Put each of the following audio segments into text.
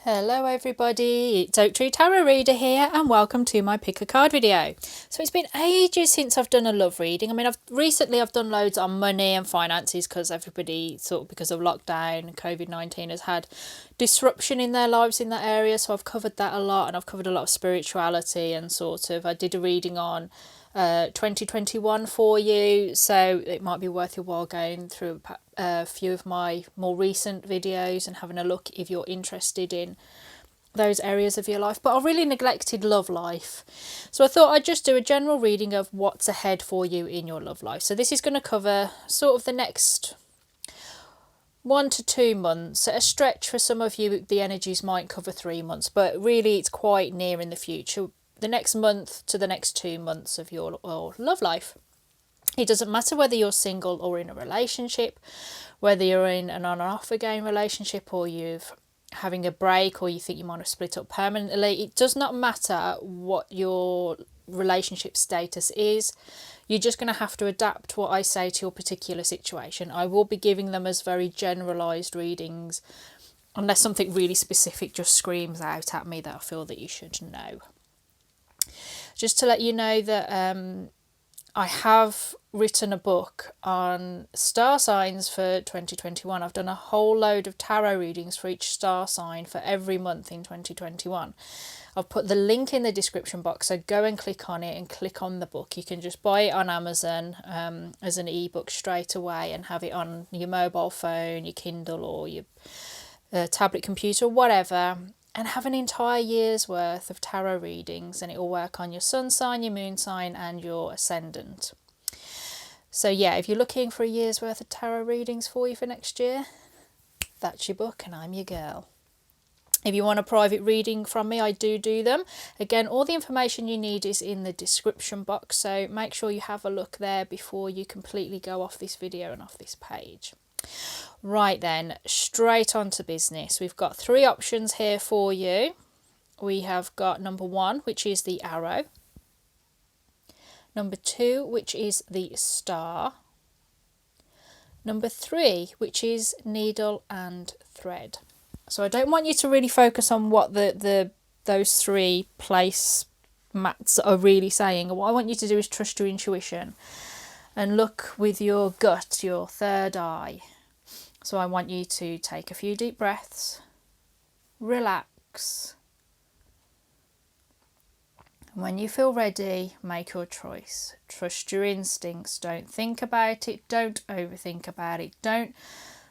Hello everybody, it's Oak Tree Tarot Reader here and welcome to my pick a card video. So it's been ages since I've done a love reading. I mean, I've done loads on money and finances because everybody because of lockdown and COVID-19 has had disruption in their lives in that area. So I've covered that a lot, and I've covered a lot of spirituality and I did a reading on 2021 for you, so it might be worth your while going through a few of my more recent videos and having a look if you're interested in those areas of your life. But I really neglected love life, so I thought I'd just do a general reading of what's ahead for you in your love life. So this is going to cover sort of the next 1 to 2 months. At a stretch for some of you, the energies might cover 3 months, but really it's quite near in the future. The next month to the next 2 months of your love life. It doesn't matter whether you're single or in a relationship, whether you're in an on and off again relationship, or you're having a break, or you think you might have split up permanently. It does not matter what your relationship status is. You're just going to have to adapt what I say to your particular situation. I will be giving them as very generalised readings, unless something really specific just screams out at me that I feel that you should know. Just to let you know that I have written a book on star signs for 2021. I've done a whole load of tarot readings for each star sign for every month in 2021. I've put the link in the description box, so go and click on it and click on the book. You can just buy it on Amazon as an ebook straight away and have it on your mobile phone, your Kindle, or your tablet computer, whatever, and have an entire year's worth of tarot readings, and it will work on your sun sign, your moon sign, and your ascendant. So yeah, if you're looking for a year's worth of tarot readings for you for next year, that's your book and I'm your girl. If you want a private reading from me, I do them. Again, all the information you need is in the description box, so make sure you have a look there before you completely go off this video and off this page. Right then, straight on to business. We've got 3 options here for you. We have got number 1, which is the arrow. Number 2, which is the star. Number 3, which is needle and thread. So I don't want you to really focus on what those 3 place mats are really saying. What I want you to do is trust your intuition and look with your gut, your third eye. So I want you to take a few deep breaths, relax. When you feel ready, make your choice. Trust your instincts. Don't think about it. Don't overthink about it. Don't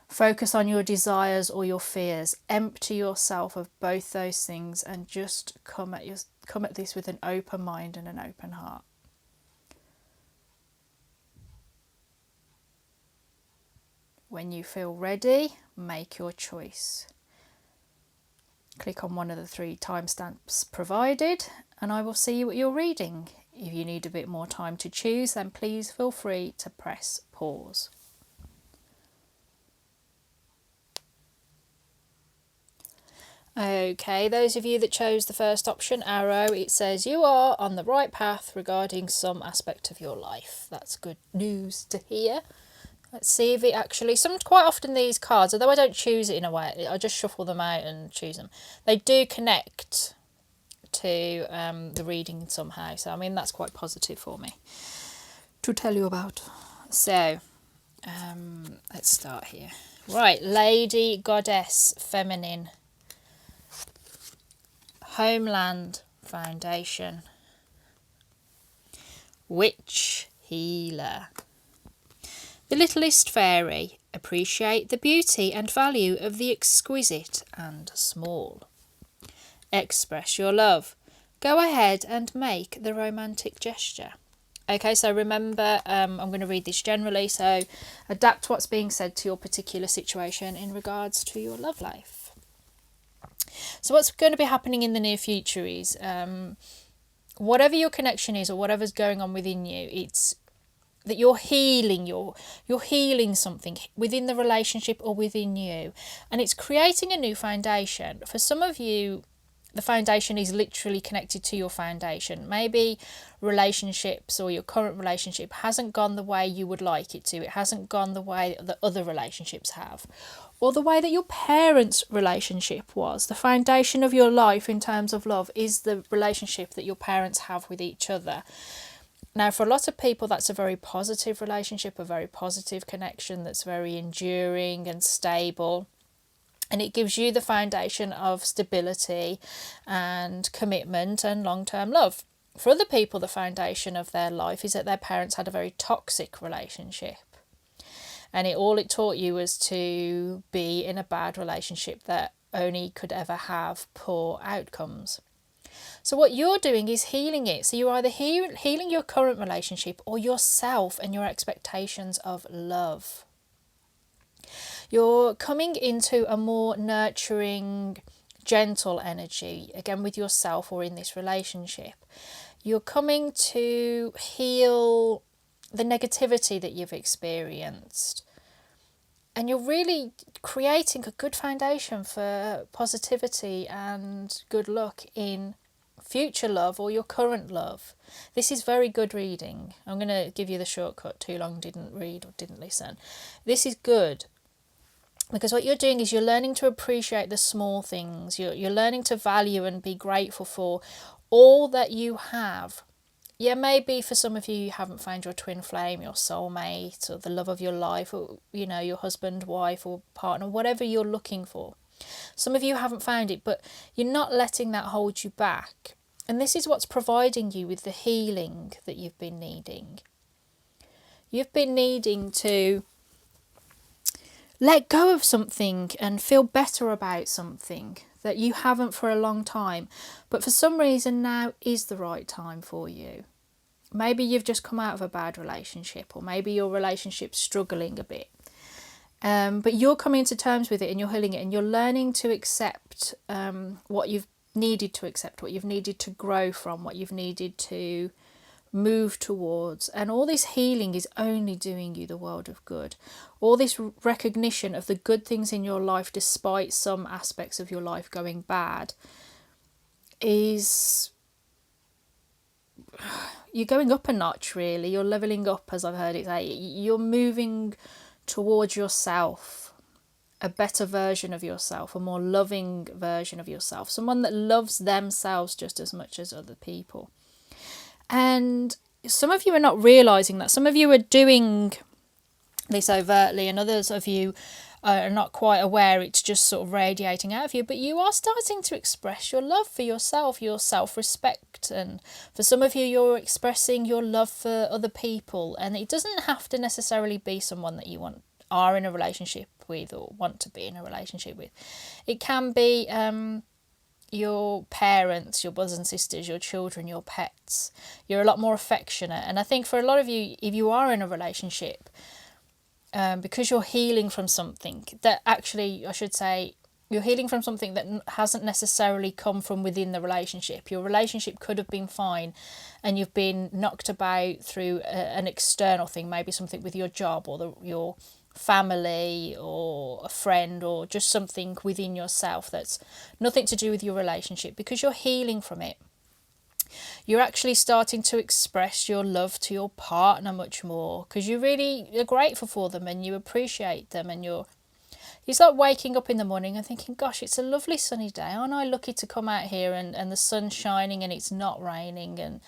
focus on your desires or your fears. Empty yourself of both those things and just come at this with an open mind and an open heart. When you feel ready, make your choice. Click on one of the 3 timestamps provided and I will see you at your reading. If you need a bit more time to choose, then please feel free to press pause. Okay, those of you that chose the first option, arrow, it says you are on the right path regarding some aspect of your life. That's good news to hear. Let's see if it actually, quite often these cards, although I don't choose it in a way, I just shuffle them out and choose them. They do connect to the reading somehow. So, I mean, that's quite positive for me to tell you about. So, let's start here. Right, Lady, Goddess, Feminine, Homeland, Foundation, Witch, Healer. The littlest fairy, appreciate the beauty and value of the exquisite and small. Express your love. Go ahead and make the romantic gesture. Okay, so remember, I'm going to read this generally, so adapt what's being said to your particular situation in regards to your love life. So what's going to be happening in the near future is, whatever your connection is or whatever's going on within you, it's that you're healing something within the relationship or within you, and it's creating a new foundation. For some of you, the foundation is literally connected to your foundation. Maybe relationships or your current relationship hasn't gone the way you would like it to. It hasn't gone the way that other relationships have, or the way that your parents' relationship was. The foundation of your life in terms of love is the relationship that your parents have with each other. Now, for a lot of people, that's a very positive relationship, a very positive connection that's very enduring and stable. And it gives you the foundation of stability and commitment and long-term love. For other people, the foundation of their life is that their parents had a very toxic relationship. And all it taught you was to be in a bad relationship that only could ever have poor outcomes. So what you're doing is healing it. So you're either healing your current relationship or yourself and your expectations of love. You're coming into a more nurturing, gentle energy, again with yourself or in this relationship. You're coming to heal the negativity that you've experienced. And you're really creating a good foundation for positivity and good luck in future love or your current love. This is very good reading. I'm going to give you the shortcut. Too long didn't read or didn't listen. This is good. Because what you're doing is you're learning to appreciate the small things. You're learning to value and be grateful for all that you have. Yeah, maybe for some of you, you haven't found your twin flame, your soulmate, or the love of your life, or, you know, your husband, wife, or partner, whatever you're looking for. Some of you haven't found it, but you're not letting that hold you back. And this is what's providing you with the healing that you've been needing. You've been needing to let go of something and feel better about something that you haven't for a long time, but for some reason now is the right time for you. Maybe you've just come out of a bad relationship, or maybe your relationship's struggling a bit. But you're coming to terms with it and you're healing it, and you're learning to accept what you've needed to accept, what you've needed to grow from, what you've needed to move towards. And all this healing is only doing you the world of good. All this recognition of the good things in your life, despite some aspects of your life going bad, is you're going up a notch, really. You're leveling up, as I've heard it say. You're moving towards yourself, a better version of yourself, a more loving version of yourself, someone that loves themselves just as much as other people. And some of you are not realising that. Some of you are doing this overtly, and others of you are not quite aware. It's just sort of radiating out of you. But you are starting to express your love for yourself, your self-respect. And for some of you, you're expressing your love for other people. And it doesn't have to necessarily be someone that you are in a relationship with or want to be in a relationship with. It can be your parents, your brothers and sisters, your children, your pets. You're a lot more affectionate. And I think for a lot of you, if you are in a relationship, because you're healing from something that actually, I should say, you're healing from something that hasn't necessarily come from within the relationship. Your relationship could have been fine and you've been knocked about through an external thing, maybe something with your job or your family or a friend, or just something within yourself that's nothing to do with your relationship. Because you're healing from it, you're actually starting to express your love to your partner much more, because you really are grateful for them and you appreciate them, and you start waking up in the morning and thinking, gosh, it's a lovely sunny day. Aren't I lucky to come out here and the sun's shining and it's not raining and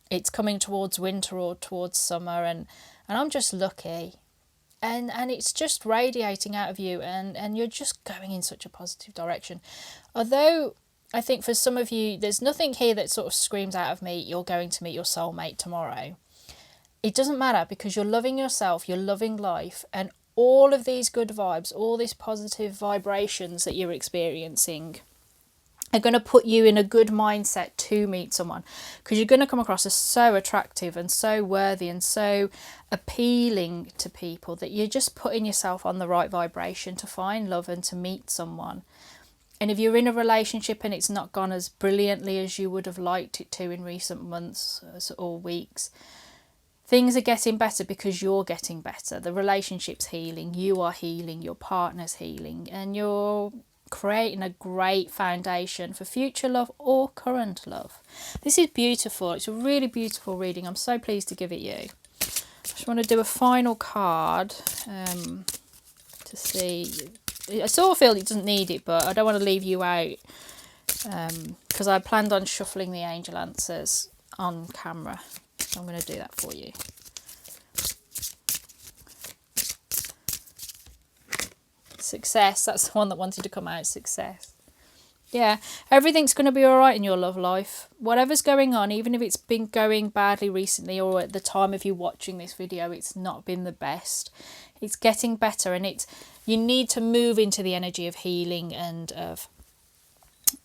it's coming towards winter or towards summer, and I'm just lucky. And it's just radiating out of you, and you're just going in such a positive direction. Although I think for some of you, there's nothing here that sort of screams out of me, you're going to meet your soulmate tomorrow. It doesn't matter, because you're loving yourself, you're loving life, and all of these good vibes, all these positive vibrations that you're experiencing are going to put you in a good mindset to meet someone, because you're going to come across as so attractive and so worthy and so appealing to people that you're just putting yourself on the right vibration to find love and to meet someone. And if you're in a relationship and it's not gone as brilliantly as you would have liked it to in recent months or weeks, things are getting better because you're getting better. The relationship's healing, you are healing, your partner's healing, and you're creating a great foundation for future love or current love. This is beautiful. It's a really beautiful reading. I'm so pleased to give it you. I just want to do a final card to see. I sort of feel it doesn't need it, but I don't want to leave you out because I planned on shuffling the angel answers on camera. So I'm going to do that for you. Success, that's the one that wanted to come out, success. Yeah, everything's going to be all right in your love life. Whatever's going on, even if it's been going badly recently or at the time of you watching this video, it's not been the best. It's getting better, and you need to move into the energy of healing and of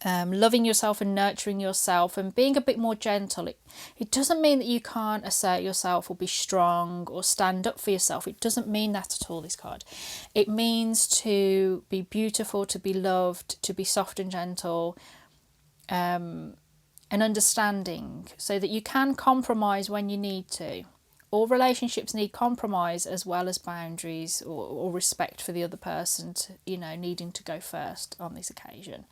loving yourself and nurturing yourself and being a bit more gentle. It doesn't mean that you can't assert yourself or be strong or stand up for yourself. It doesn't mean that at all, this card. It means to be beautiful, to be loved, to be soft and gentle, and understanding, so that you can compromise when you need to. All relationships need compromise as well as boundaries or respect for the other person, needing to go first on this occasion.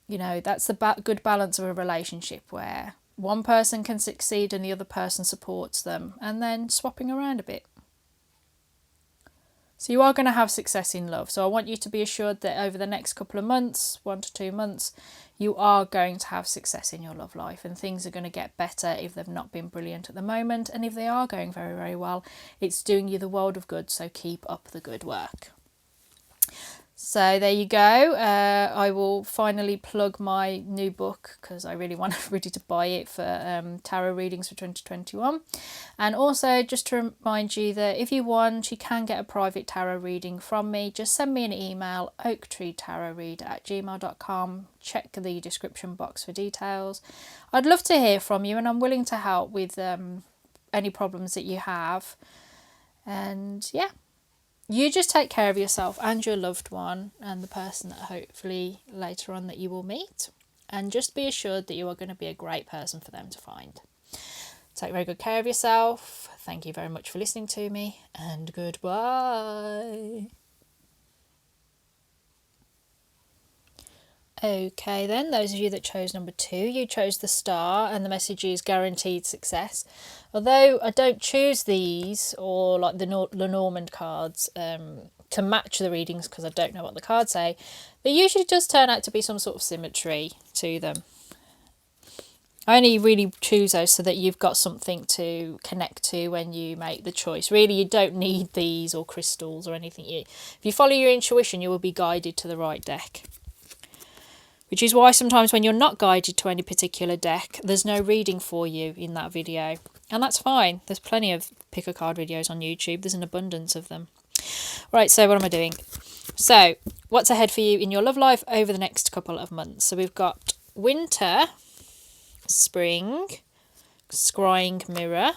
That's the good balance of a relationship, where one person can succeed and the other person supports them, and then swapping around a bit. So you are going to have success in love. So I want you to be assured that over the next couple of months, 1 to 2 months, you are going to have success in your love life, and things are going to get better if they've not been brilliant at the moment. And if they are going very, very well, it's doing you the world of good. So keep up the good work. So there you go. I will finally plug my new book because I really want everybody to buy it for tarot readings for 2021. And also just to remind you that if you want, you can get a private tarot reading from me. Just send me an email, oaktreetarotreader@gmail.com. Check the description box for details. I'd love to hear from you, and I'm willing to help with any problems that you have. And yeah. You just take care of yourself and your loved one and the person that hopefully later on that you will meet. And just be assured that you are going to be a great person for them to find. Take very good care of yourself. Thank you very much for listening to me, and goodbye. Okay then, those of you that chose number 2, you chose the star, and the message is guaranteed success. Although I don't choose these or like the Lenormand cards to match the readings because I don't know what the cards say, there usually does turn out to be some sort of symmetry to them. I only really choose those so that you've got something to connect to when you make the choice. Really, you don't need these or crystals or anything. If you follow your intuition, you will be guided to the right deck. Which is why sometimes when you're not guided to any particular deck, there's no reading for you in that video. And that's fine. There's plenty of pick a card videos on YouTube. There's an abundance of them. Right, so what am I doing? So, what's ahead for you in your love life over the next couple of months? So we've got winter, spring, scrying mirror.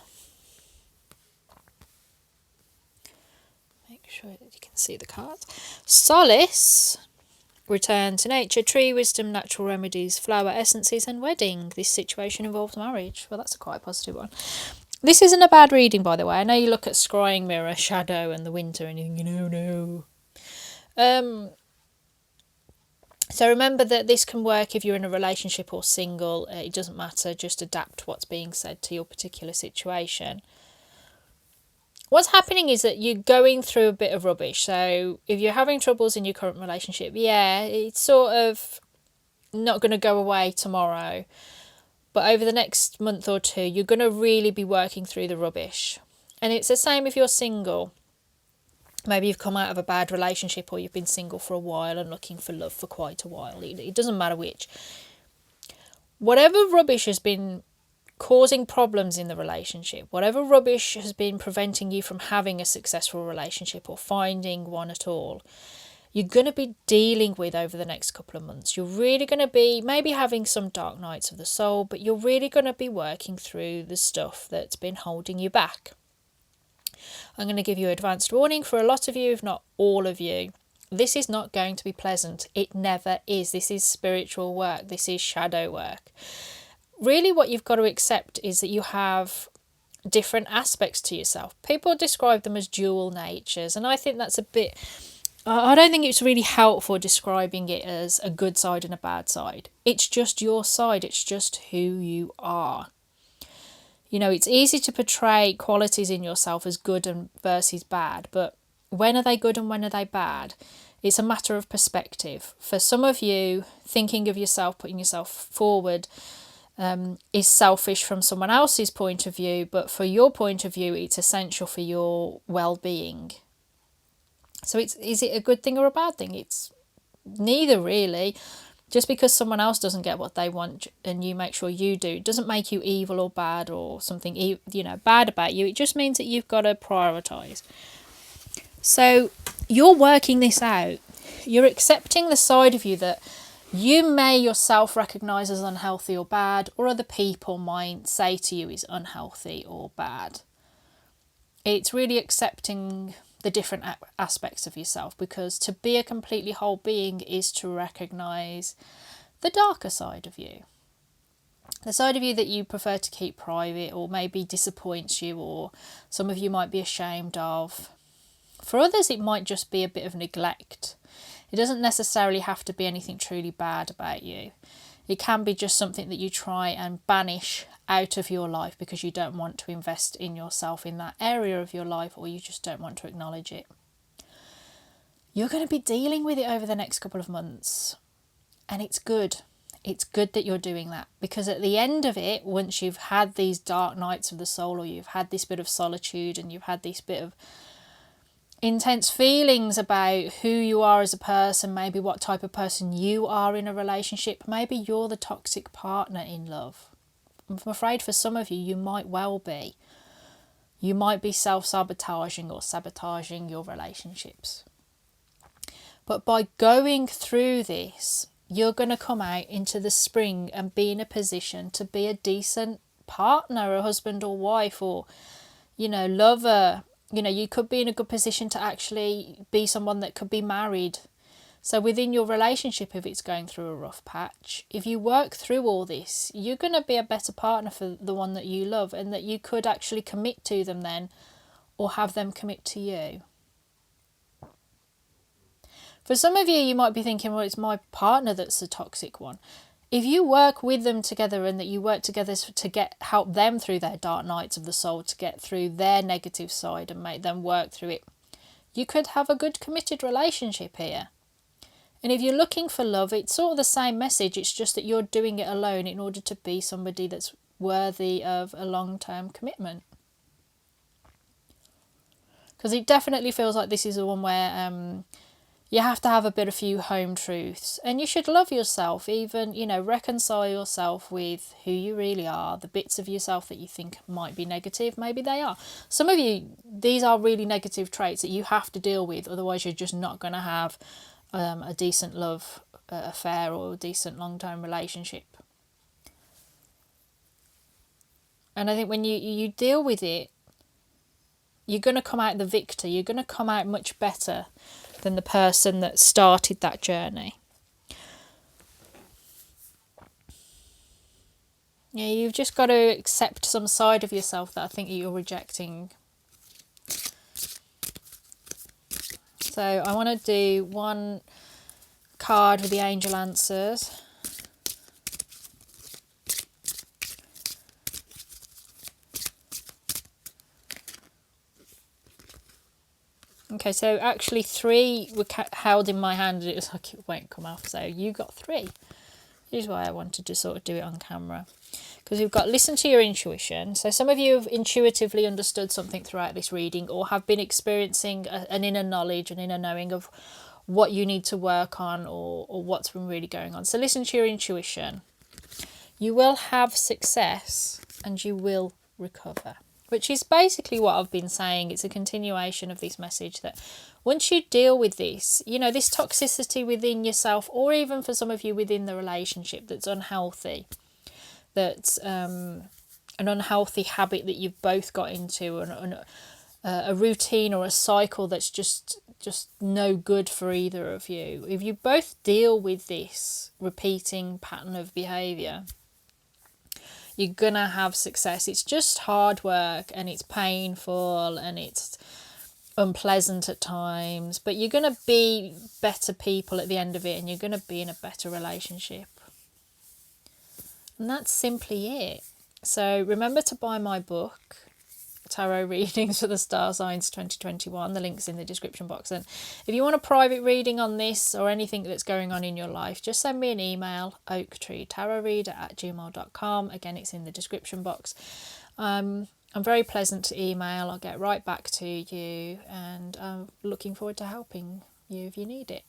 Make sure that you can see the cards. Solace. Return to nature, tree wisdom, natural remedies, flower essences and wedding. This situation involves marriage. Well, that's a quite positive one. This isn't a bad reading, by the way. I know you look at scrying mirror, shadow and the winter and you think, no. So remember that this can work if you're in a relationship or single. It doesn't matter. Just adapt what's being said to your particular situation. What's happening is that you're going through a bit of rubbish. So if you're having troubles in your current relationship, yeah, it's sort of not going to go away tomorrow. But over the next month or 2, you're going to really be working through the rubbish. And it's the same if you're single. Maybe you've come out of a bad relationship, or you've been single for a while and looking for love for quite a while. It doesn't matter which. Whatever rubbish has been causing problems in the relationship, whatever rubbish has been preventing you from having a successful relationship or finding one at all, you're going to be dealing with over the next couple of months. You're really going to be maybe having some dark nights of the soul, but you're really going to be working through the stuff that's been holding you back. I'm going to give you advanced warning for a lot of you, if not all of you. This is not going to be pleasant. It never is. This is spiritual work. This is shadow work. Really what you've got to accept is that you have different aspects to yourself. People describe them as dual natures, and I think that's a bit I don't think it's really helpful describing it as a good side and a bad side. It's just your side, it's just who you are. You know, it's easy to portray qualities in yourself as good and versus bad, but when are they good and when are they bad? It's a matter of perspective. For some of you, thinking of yourself, putting yourself forward, is selfish from someone else's point of view, but for your point of view, it's essential for your well-being. So is it a good thing or a bad thing? It's neither, really. Just because someone else doesn't get what they want and you make sure you do, it doesn't make you evil or bad or something bad about you. It just means that you've got to prioritise. So you're working this out. You're accepting the side of you that you may yourself recognise as unhealthy or bad, or other people might say to you is unhealthy or bad. It's really accepting the different aspects of yourself, because to be a completely whole being is to recognise the darker side of you. The side of you that you prefer to keep private, or maybe disappoints you, or some of you might be ashamed of. For others, it might just be a bit of neglect. It doesn't necessarily have to be anything truly bad about you. It can be just something that you try and banish out of your life because you don't want to invest in yourself in that area of your life, or you just don't want to acknowledge it. You're going to be dealing with it over the next couple of months, and it's good. It's good that you're doing that, because at the end of it, once you've had these dark nights of the soul, or you've had this bit of solitude and you've had this bit of intense feelings about who you are as a person, maybe what type of person you are in a relationship, maybe you're the toxic partner in love. I'm afraid for some of you, you might well be. You might be self-sabotaging or sabotaging your relationships. But by going through this, you're going to come out into the spring and be in a position to be a decent partner, a husband or wife, or, lover. You could be in a good position to actually be someone that could be married. So within your relationship, if it's going through a rough patch, if you work through all this, you're going to be a better partner for the one that you love, and that you could actually commit to them then, or have them commit to you. For some of you, you might be thinking, well, it's my partner that's the toxic one. If you work with them together, and that you work together to help them through their dark nights of the soul, to get through their negative side and make them work through it, you could have a good committed relationship here. And if you're looking for love, it's sort of the same message. It's just that you're doing it alone in order to be somebody that's worthy of a long-term commitment. Because it definitely feels like this is the one where you have to have a few home truths, and you should love yourself, even, reconcile yourself with who you really are, the bits of yourself that you think might be negative, maybe they are. Some of you, these are really negative traits that you have to deal with, otherwise you're just not going to have a decent love affair or a decent long-term relationship. And I think when you deal with it, you're going to come out the victor. You're going to come out much better than the person that started that journey. Yeah, you've just got to accept some side of yourself that I think you're rejecting. So I want to do one card with the angel answers. Okay, so actually 3 were held in my hand, and it was like it won't come off. So you got 3. This is why I wanted to sort of do it on camera. Because we've got listen to your intuition. So some of you have intuitively understood something throughout this reading, or have been experiencing an inner knowledge, an inner knowing of what you need to work on, or what's been really going on. So listen to your intuition. You will have success and you will recover. Which is basically what I've been saying. It's a continuation of this message that once you deal with this, this toxicity within yourself, or even for some of you within the relationship that's unhealthy, that's an unhealthy habit that you've both got into, a routine or a cycle that's just no good for either of you. If you both deal with this repeating pattern of behaviour, you're gonna have success. It's just hard work, and it's painful, and it's unpleasant at times, but you're going to be better people at the end of it, and you're going to be in a better relationship. And that's simply it. So remember to buy my book, Tarot Readings for the Star Signs 2021. The link's in the description box. And if you want a private reading on this or anything that's going on in your life, just send me an email, oaktreetarotreader@gmail.com. Again, it's in the description box. I'm very pleasant to email. I'll get right back to you, and I'm looking forward to helping you if you need it.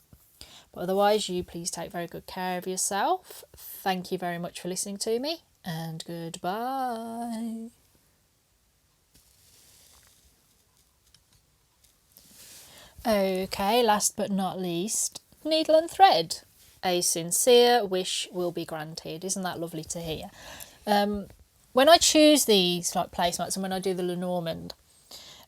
But otherwise, you please take very good care of yourself. Thank you very much for listening to me, and goodbye. Okay, last but not least, needle and thread. A sincere wish will be granted. Isn't that lovely to hear? When I choose these like placemats and when I do the Lenormand,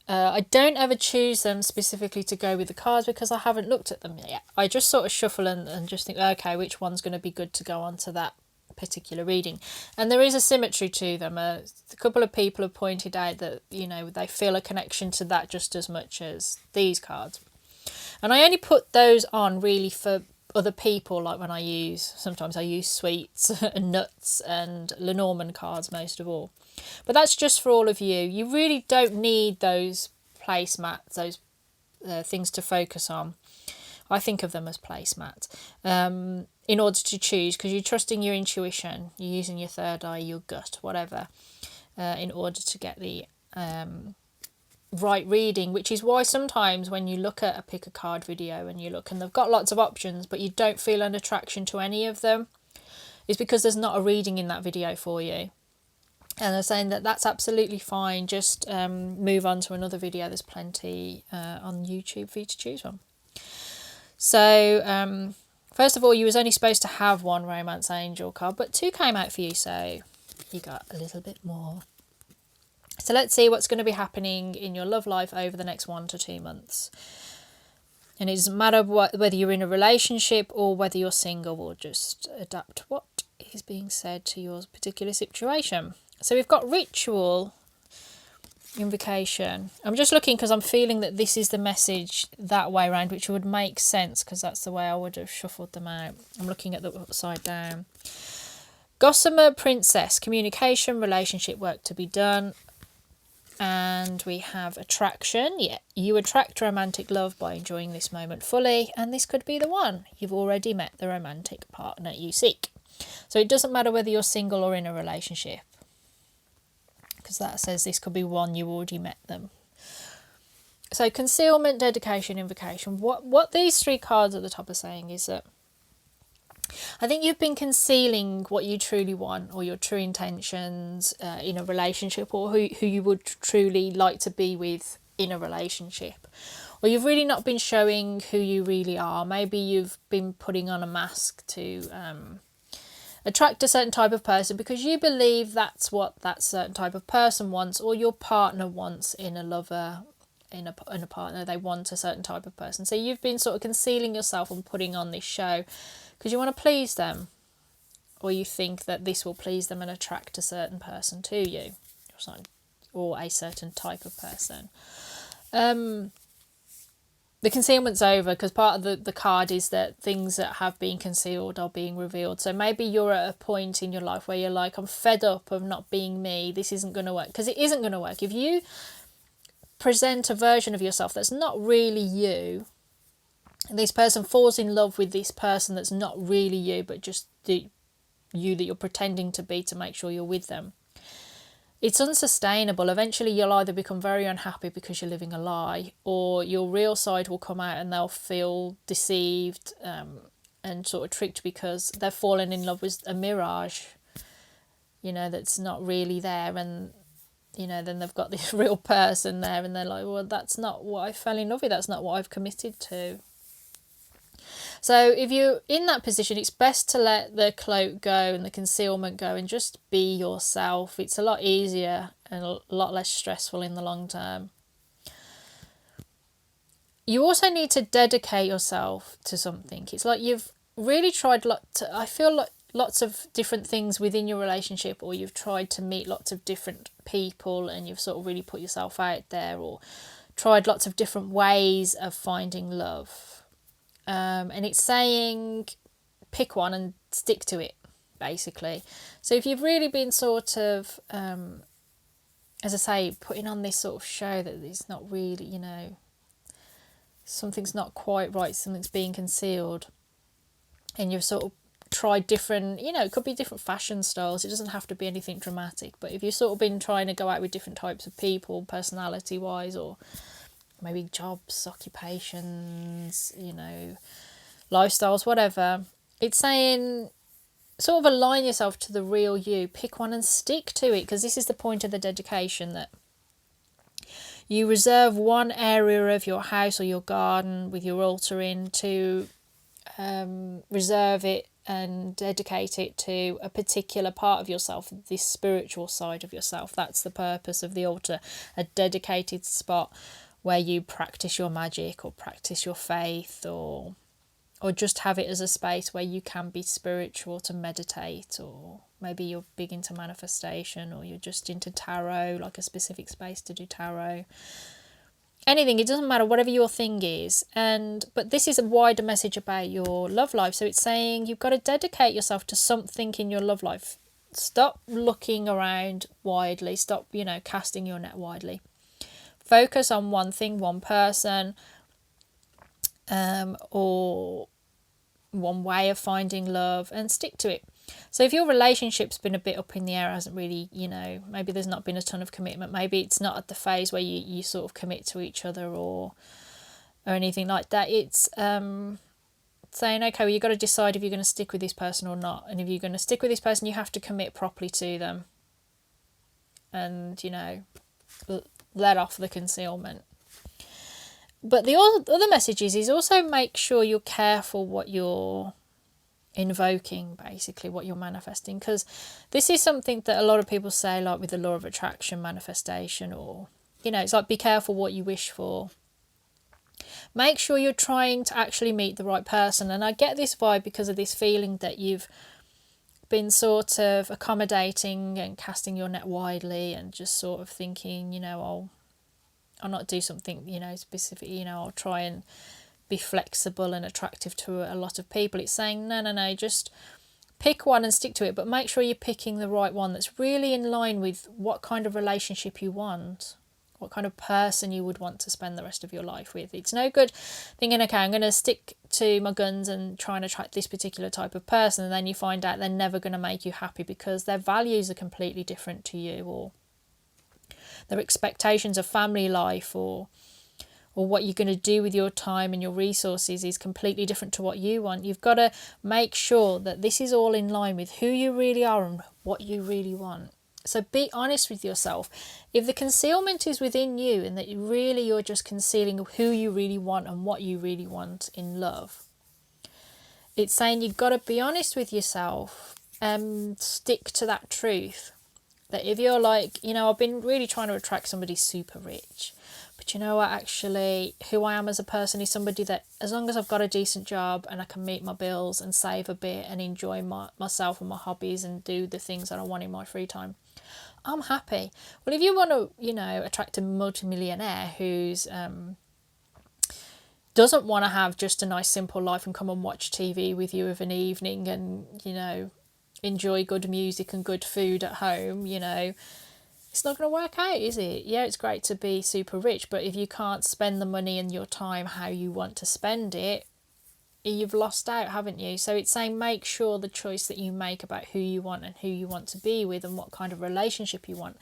I don't ever choose them specifically to go with the cards because I haven't looked at them yet. I just sort of shuffle and just think, okay, which one's going to be good to go on to that particular reading. And there is a symmetry to them. A couple of people have pointed out that, you know, they feel a connection to that just as much as these cards. And I only put those on really for other people, like when sometimes I use sweets and nuts and Lenormand cards most of all. But that's just for all of you. You really don't need those placemats, those things to focus on. I think of them as placemats. In order to choose, because you're trusting your intuition, you're using your third eye, your gut, whatever, in order to get the right reading, which is why sometimes when you look at a pick a card video and they've got lots of options but you don't feel an attraction to any of them, it's because there's not a reading in that video for you. And they're saying that that's absolutely fine, just move on to another video. There's plenty on YouTube for you to choose from. So first of all, you was only supposed to have one Romance Angel card, but 2 came out for you, so you got a little bit more. So let's see what's going to be happening in your love life over the next 1 to 2 months. And it doesn't matter whether you're in a relationship or whether you're single, we'll just adapt what is being said to your particular situation. So we've got ritual, invocation. I'm just looking because I'm feeling that this is the message that way around, which would make sense because that's the way I would have shuffled them out. I'm looking at the upside down. Gossamer Princess, communication, relationship work to be done. And we have attraction. Yeah, you attract romantic love by enjoying this moment fully, and this could be the one. You've already met the romantic partner you seek. So it doesn't matter whether you're single or in a relationship, because that says this could be one you already met them. So concealment, dedication, invocation. What these 3 cards at the top are saying is that I think you've been concealing what you truly want or your true intentions in a relationship, or who you would truly like to be with in a relationship. Or you've really not been showing who you really are. Maybe you've been putting on a mask to attract a certain type of person because you believe that's what that certain type of person wants, or your partner wants in a lover, in a partner. They want a certain type of person. So you've been sort of concealing yourself and putting on this show because you want to please them, or you think that this will please them and attract a certain person to you, or a certain type of person. The concealment's over because part of the card is that things that have been concealed are being revealed. So maybe you're at a point in your life where you're like, I'm fed up of not being me. This isn't going to work, because it isn't going to work. If you present a version of yourself that's not really you, and this person falls in love with this person that's not really you, but just the you that you're pretending to be to make sure you're with them, it's unsustainable. Eventually you'll either become very unhappy because you're living a lie, or your real side will come out and they'll feel deceived and sort of tricked because they've fallen in love with a mirage, that's not really there. And then they've got this real person there and they're like, well, that's not what I fell in love with, that's not what I've committed to. So if you're in that position, it's best to let the cloak go and the concealment go and just be yourself. It's a lot easier and a lot less stressful in the long term. You also need to dedicate yourself to something. It's like you've really tried I feel like lots of different things within your relationship, or you've tried to meet lots of different people and you've sort of really put yourself out there, or tried lots of different ways of finding love. And it's saying pick one and stick to it, basically. So if you've really been sort of, as I say, putting on this sort of show that it's not really, you know, something's not quite right, something's being concealed, and you've sort of tried different, you know, it could be different fashion styles, it doesn't have to be anything dramatic, but if you've sort of been trying to go out with different types of people, personality wise, or maybe jobs, occupations, you know, lifestyles, whatever, it's saying sort of align yourself to the real you, pick one and stick to it, because this is the point of the dedication, that you reserve one area of your house or your garden with your altar in to reserve it and dedicate it to a particular part of yourself, this spiritual side of yourself. That's the purpose of the altar, a dedicated spot where you practice your magic or practice your faith, or just have it as a space where you can be spiritual, to meditate, or maybe you're big into manifestation, or you're just into tarot, like a specific space to do tarot. Anything, it doesn't matter, whatever your thing is. But this is a wider message about your love life. So it's saying you've got to dedicate yourself to something in your love life. Stop looking around widely. Stop, you know, casting your net widely. Focus on one thing, one person, or one way of finding love, and stick to it. So if your relationship's been a bit up in the air, hasn't really, you know, maybe there's not been a ton of commitment, maybe it's not at the phase where you sort of commit to each other or anything like that, it's saying, okay, well, you've got to decide if you're going to stick with this person or not. And if you're going to stick with this person, you have to commit properly to them, and, you know, let off the concealment. But the other message is also make sure you're careful what you're invoking, basically, what you're manifesting, because this is something that a lot of people say, like with the law of attraction, manifestation, or, you know, it's like, be careful what you wish for. Make sure you're trying to actually meet the right person. And I get this vibe because of this feeling that you've been sort of accommodating and casting your net widely, and just sort of thinking, you know, I'll not do something, you know, specific, you know, I'll try and be flexible and attractive to a lot of people. It's saying, no, just pick one and stick to it, but make sure you're picking the right one that's really in line with what kind of relationship you want, what kind of person you would want to spend the rest of your life with. It's no good thinking, okay, I'm going to stick to my guns and try and attract this particular type of person, and then you find out they're never going to make you happy because their values are completely different to you, or their expectations of family life, or what you're going to do with your time and your resources is completely different to what you want. You've got to make sure that this is all in line with who you really are and what you really want. So be honest with yourself. If the concealment is within you, and that you're just concealing who you really want and what you really want in love, it's saying you've got to be honest with yourself and stick to that truth. That if you're like, you know, I've been really trying to attract somebody super rich, but you know what, actually, who I am as a person is somebody that, as long as I've got a decent job and I can meet my bills and save a bit and enjoy myself and my hobbies and do the things that I want in my free time, I'm happy. Well, if you want to, you know, attract a multimillionaire who's doesn't want to have just a nice simple life and come and watch TV with you of an evening and, you know, enjoy good music and good food at home, you know, it's not going to work out, is it? Yeah, it's great to be super rich, but if you can't spend the money and your time how you want to spend it, you've lost out, haven't you? So it's saying make sure the choice that you make about who you want and who you want to be with and what kind of relationship you want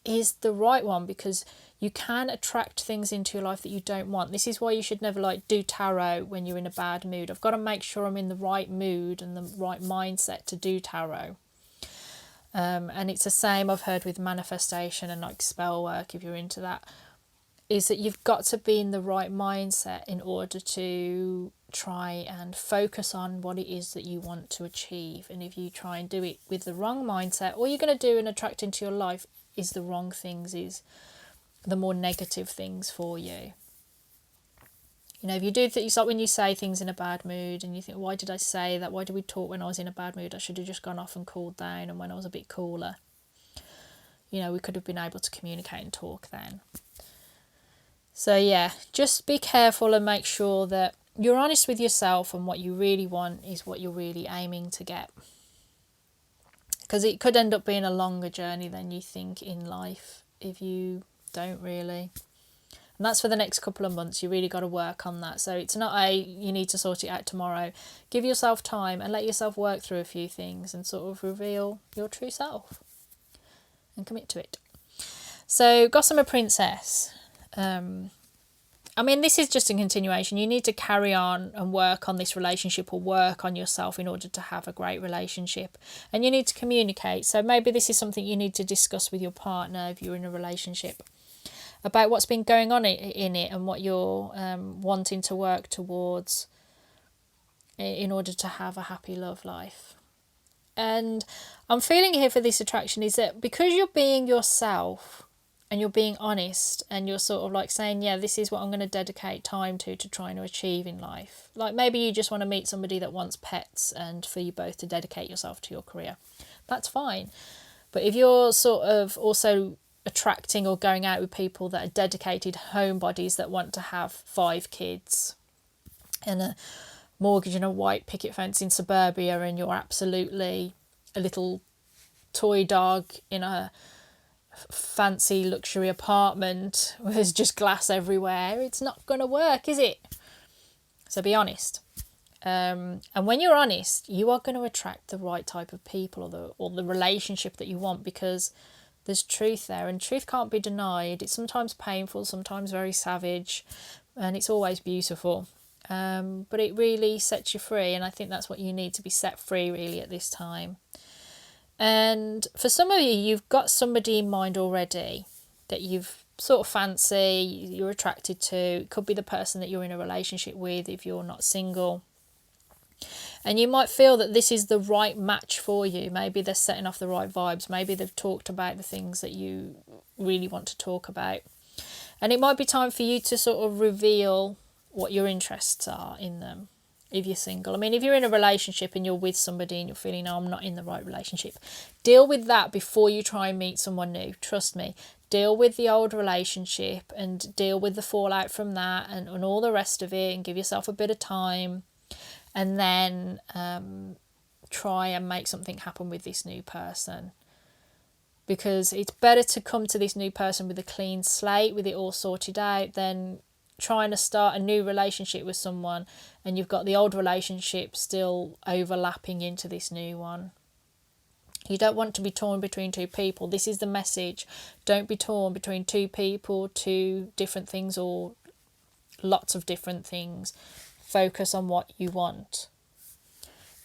is the right one, because you can attract things into your life that you don't want. This is why you should never like do tarot when you're in a bad mood. I've got to make sure I'm in the right mood and the right mindset to do tarot. And it's the same I've heard with manifestation and like spell work, if you're into that, is that you've got to be in the right mindset in order to try and focus on what it is that you want to achieve. And if you try and do it with the wrong mindset, all you're going to do and attract into your life is the wrong things, is the more negative things for you. You know, if you do things like when you say things in a bad mood and you think, why did I say that? Why did we talk when I was in a bad mood? I should have just gone off and cooled down, and when I was a bit cooler, you know, we could have been able to communicate and talk then. So yeah, just be careful and make sure that you're honest with yourself and what you really want is what you're really aiming to get. Because it could end up being a longer journey than you think in life if you don't really. And that's for the next couple of months. You really got to work on that. So it's not you need to sort it out tomorrow. Give yourself time and let yourself work through a few things and sort of reveal your true self and commit to it. So Gossamer Princess. I mean, this is just a continuation. You need to carry on and work on this relationship or work on yourself in order to have a great relationship. And you need to communicate. So maybe this is something you need to discuss with your partner if you're in a relationship about what's been going on in it and what you're wanting to work towards in order to have a happy love life. And I'm feeling here for this attraction is that because you're being yourself, and you're being honest and you're sort of like saying, yeah, this is what I'm going to dedicate time to trying to achieve in life. Like maybe you just want to meet somebody that wants pets and for you both to dedicate yourself to your career. That's fine. But if you're sort of also attracting or going out with people that are dedicated homebodies that want to have 5 kids and a mortgage and a white picket fence in suburbia, and you're absolutely a little toy dog in a fancy luxury apartment where there's just glass everywhere, it's not going to work, is it? So be honest. And when you're honest, you are going to attract the right type of people or the relationship that you want, because there's truth there, and truth can't be denied. It's sometimes painful, sometimes very savage, and it's always beautiful. But it really sets you free, and I think that's what you need to be set free really at this time. And for some of you, you've got somebody in mind already that you've sort of fancy, you're attracted to. It could be the person that you're in a relationship with if you're not single. And you might feel that this is the right match for you. Maybe they're setting off the right vibes. Maybe they've talked about the things that you really want to talk about. And it might be time for you to sort of reveal what your interests are in them. If you're single. I mean, if you're in a relationship and you're with somebody and you're feeling, oh, I'm not in the right relationship, deal with that before you try and meet someone new. Trust me. Deal with the old relationship and deal with the fallout from that and all the rest of it, and give yourself a bit of time, and then try and make something happen with this new person. Because it's better to come to this new person with a clean slate, with it all sorted out, than trying to start a new relationship with someone and you've got the old relationship still overlapping into this new one. You don't want to be torn between 2 people. This is the message. Don't be torn between 2 people, 2 different things, or lots of different things. Focus on what you want.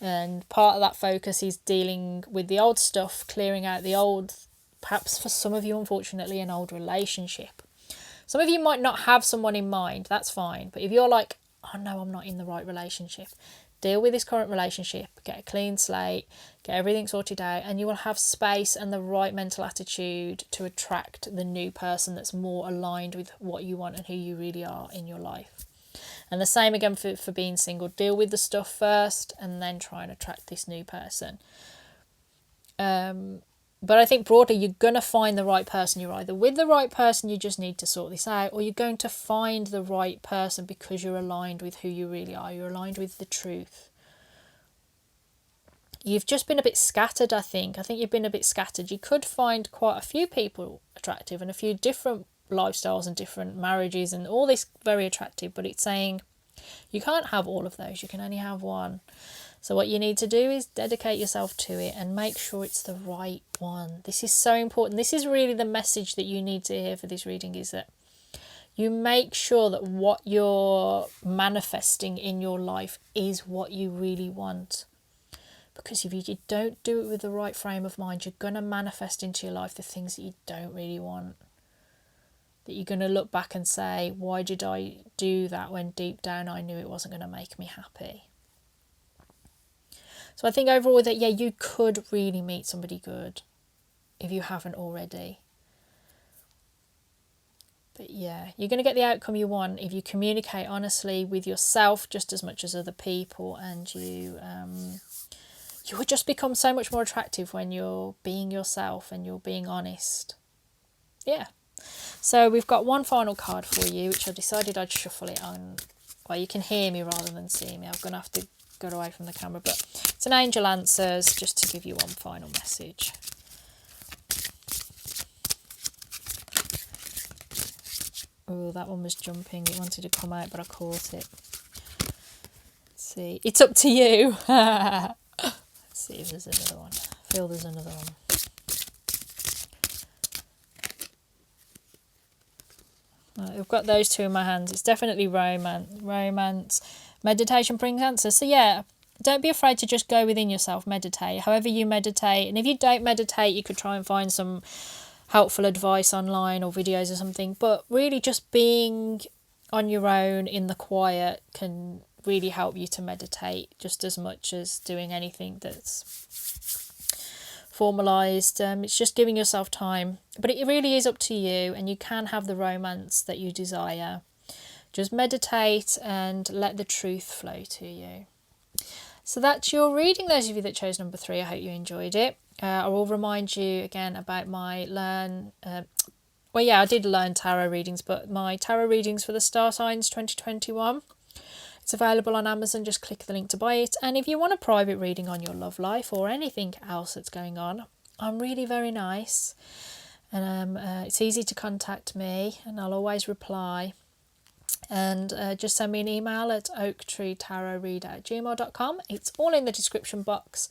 And part of that focus is dealing with the old stuff, clearing out the old, perhaps for some of you, unfortunately, an old relationship. Some of you might not have someone in mind, that's fine. But if you're like, oh no, I'm not in the right relationship, deal with this current relationship, get a clean slate, get everything sorted out, and you will have space and the right mental attitude to attract the new person that's more aligned with what you want and who you really are in your life. And the same again for being single. Deal with the stuff first and then try and attract this new person. But I think broadly, you're going to find the right person. You're either with the right person, you just need to sort this out, or you're going to find the right person because you're aligned with who you really are. You're aligned with the truth. You've just been a bit scattered, I think. I think you've been a bit scattered. You could find quite a few people attractive and a few different lifestyles and different marriages and all this very attractive, but it's saying you can't have all of those. You can only have one. So what you need to do is dedicate yourself to it and make sure it's the right one. This is so important. This is really the message that you need to hear for this reading, is that you make sure that what you're manifesting in your life is what you really want. Because if you don't do it with the right frame of mind, you're going to manifest into your life the things that you don't really want. That you're going to look back and say, why did I do that when deep down I knew it wasn't going to make me happy? So I think overall that, yeah, you could really meet somebody good if you haven't already. But yeah, you're going to get the outcome you want if you communicate honestly with yourself just as much as other people, and you will just become so much more attractive when you're being yourself and you're being honest. Yeah. So we've got one final card for you, which I decided I'd shuffle it on. Well, you can hear me rather than see me. I'm going to have to go away from the camera, but it's an Angel Answers, just to give you one final message. Oh, that one was jumping. It wanted to come out, but I caught it. Let's see. It's up to you. Let's see if there's another one. I feel there's another one. I've got those two in my hands. It's definitely romance. Meditation brings answers. So yeah, don't be afraid to just go within yourself, meditate. However you meditate. And if you don't meditate, you could try and find some helpful advice online or videos or something. But really just being on your own in the quiet can really help you to meditate just as much as doing anything that's formalized. It's just giving yourself time, but it really is up to you, and you can have the romance that you desire. Just meditate and let the truth flow to you. So that's your reading, those of you that chose number 3. I hope you enjoyed it. I will remind you again about my I did learn tarot readings, but my tarot readings for the star signs 2021. It's available on Amazon. Just click the link to buy it. And if you want a private reading on your love life or anything else that's going on, I'm really very nice. And it's easy to contact me, and I'll always reply. And just send me an email at oaktreetarotreader@gmail.com. It's all in the description box.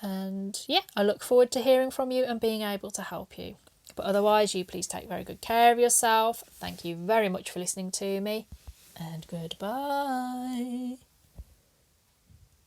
And yeah, I look forward to hearing from you and being able to help you. But otherwise, you please take very good care of yourself. Thank you very much for listening to me. And goodbye.